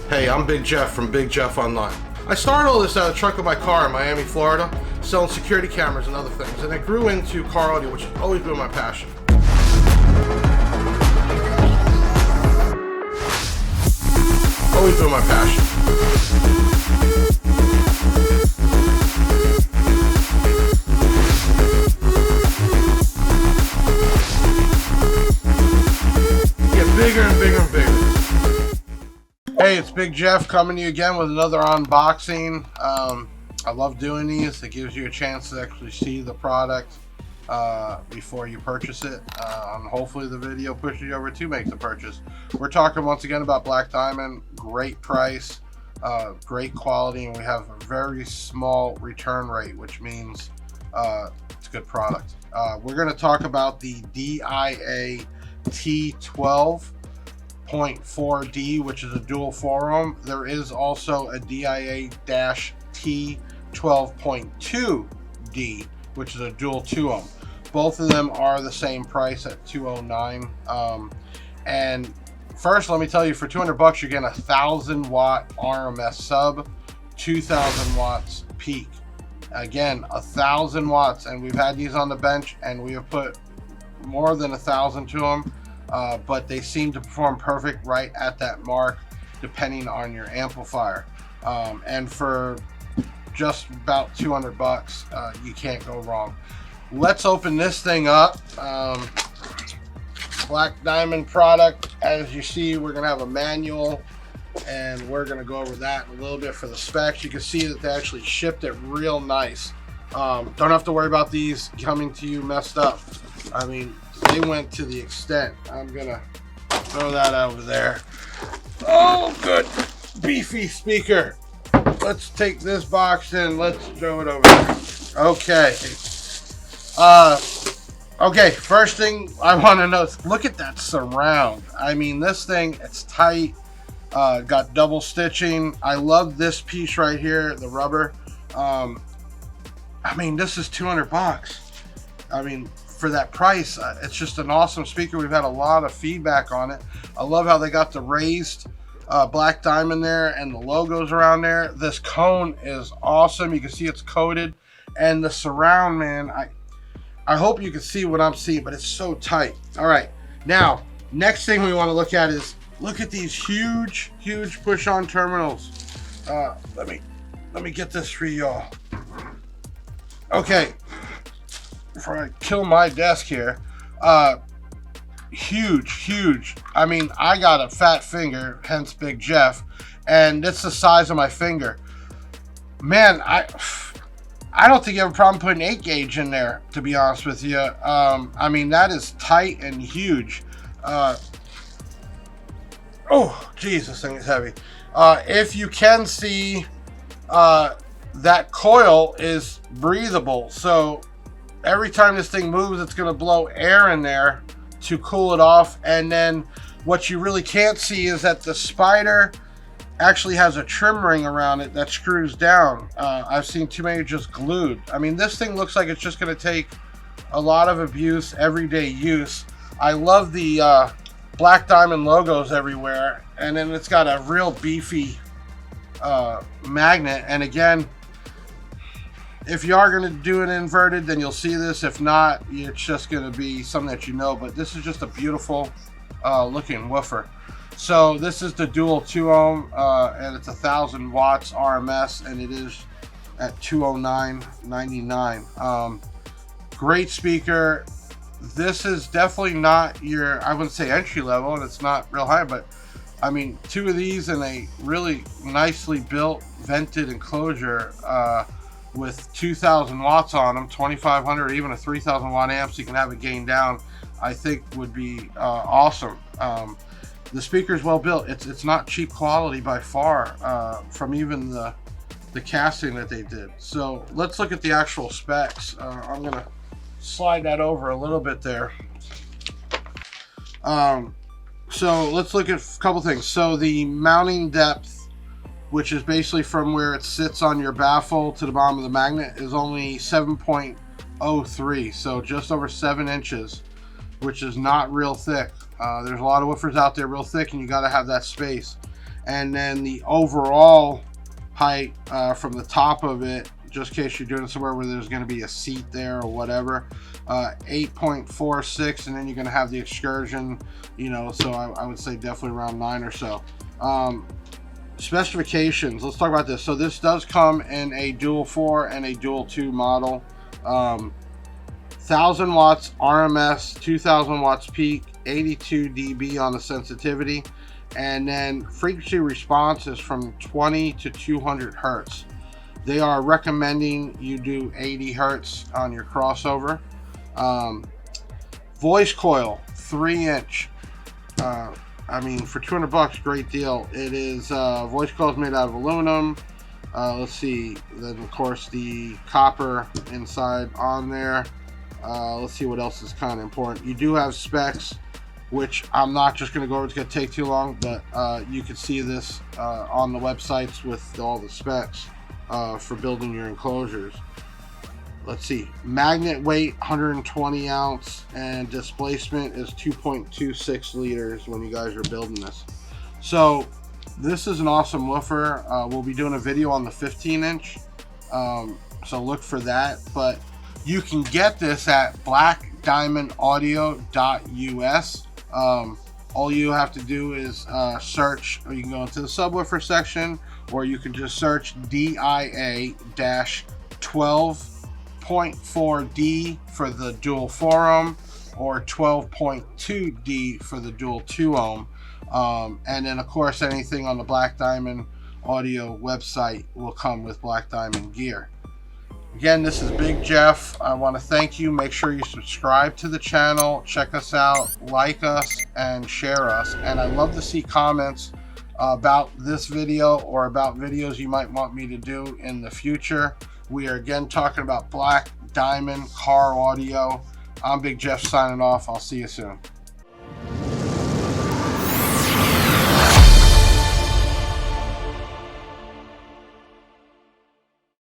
Hey, I'm Big Jeff from Big Jeff Online. I started all this out of the trunk of my car in Miami, Florida, selling security cameras and other things, and it grew into car audio, which has always been my passion. Always been my passion. Bigger and bigger and bigger. Hey, it's Big Jeff coming to you again with another unboxing. I love doing these. It gives you a chance to actually see the product before you purchase it. And hopefully the video pushes you over to make the purchase. We're talking once again about Black Diamond. Great price, great quality, and we have a very small return rate, which means it's a good product. We're going to talk about the DIA T12.4D, which is a dual 4-ohm. There is also a DIA-T12.2D, which is a dual 2-ohm. Both of them are the same price at $209. And first, let me tell you, for 200 bucks, you're getting a 1,000 watt RMS sub, 2,000 watts peak. Again, 1,000 watts, and we've had these on the bench, and we have put more than 1,000 to them, but they seem to perform perfect right at that mark, depending on your amplifier. And for just about 200 bucks, you can't go wrong. Let's open this thing up. Black Diamond product. As you see, we're gonna have a manual, and we're gonna go over that in a little bit for the specs. You can see that they actually shipped it real nice. Don't have to worry about these coming to you messed up. I mean, they went to the extent. I'm gonna throw that over there. Oh, good beefy speaker. Let's take this box and let's throw it over there. Okay. Okay, first thing I want to know is, look at that surround. I mean, this thing, it's tight. Got double stitching. I love this piece right here, the rubber. I mean, this is 200 bucks. I mean, for that price, it's just an awesome speaker. We've had a lot of feedback on it. I love how they got the raised Black Diamond there and the logos around there. This cone is awesome. You can see it's coated, and the surround, man, I hope you can see what I'm seeing, but it's so tight. All right, now next thing we want to look at is, look at these huge push-on terminals. Let me get this for y'all. Okay, before I kill my desk here, huge. I mean, I got a fat finger, hence Big Jeff, and it's the size of my finger. Man, I don't think you have a problem putting 8 gauge in there, to be honest with you. I mean, that is tight and huge. Oh, geez, this thing is heavy. If you can see, that coil is breathable, so every time this thing moves, it's going to blow air in there to cool it off. And then what you really can't see is that the spider actually has a trim ring around it that screws down. I've seen too many just glued. I mean, this thing looks like it's just going to take a lot of abuse, everyday use. I love the Black Diamond logos everywhere, and then it's got a real beefy magnet. And again, if you are going to do it inverted, then you'll see this. If not, it's just going to be something that you know. But this is just a beautiful looking woofer. So this is the dual 2-ohm, and it's 1,000 watts RMS, and it is at $209.99. Great speaker. This is definitely not your, I wouldn't say entry level, and it's not real high, but I mean, 2 of these in a really nicely built vented enclosure with 2,000 watts on them, 2,500, even a 3,000 watt amp, so you can have it gain down, I think would be awesome. The speaker is well built. It's not cheap quality by far, from even the casting that they did. So let's look at the actual specs. I'm gonna slide that over a little bit there. So let's look at a couple things. So the mounting depth, which is basically from where it sits on your baffle to the bottom of the magnet, is only 7.03, so just over 7 inches, which is not real thick. There's a lot of woofers out there real thick, and you got to have that space. and then the overall height from the top of it, just in case you're doing it somewhere where there's going to be a seat there or whatever, 8.46, and then you're going to have the excursion, you know, so I would say definitely around 9 or so. Specifications, let's talk about this. So this does come in a dual 4 and a dual 2 model. 1000 watts RMS, 2000 watts peak, 82 dB on the sensitivity, and then frequency response is from 20 to 200 hertz. They are recommending you do 80 hertz on your crossover. Voice coil, 3-inch. I mean, for 200 bucks, great deal. It is voice coil is made out of aluminum. Let's see, then of course the copper inside on there. Let's see what else is kind of important. You do have specs, which I'm not just going to go over. It's going to take too long, but you can see this on the websites with all the specs for building your enclosures. Let's see, magnet weight 120 ounce, and displacement is 2.26 liters when you guys are building this. So this is an awesome woofer. We'll be doing a video on the 15-inch, so look for that. But you can get this at blackdiamondaudio.us. All you have to do is search, or you can go into the subwoofer section, or you can just search DIA-12.4D for the dual 4 ohm, or 12.2D for the dual 2 ohm. And then of course anything on the Black Diamond Audio website will come with Black Diamond gear. Again, this is Big Jeff. I want to thank you. Make sure you subscribe to the channel, check us out, like us, and share us. And I'd love to see comments about this video or about videos you might want me to do in the future. We are again talking about Black Diamond car audio. I'm Big Jeff signing off. I'll see you soon.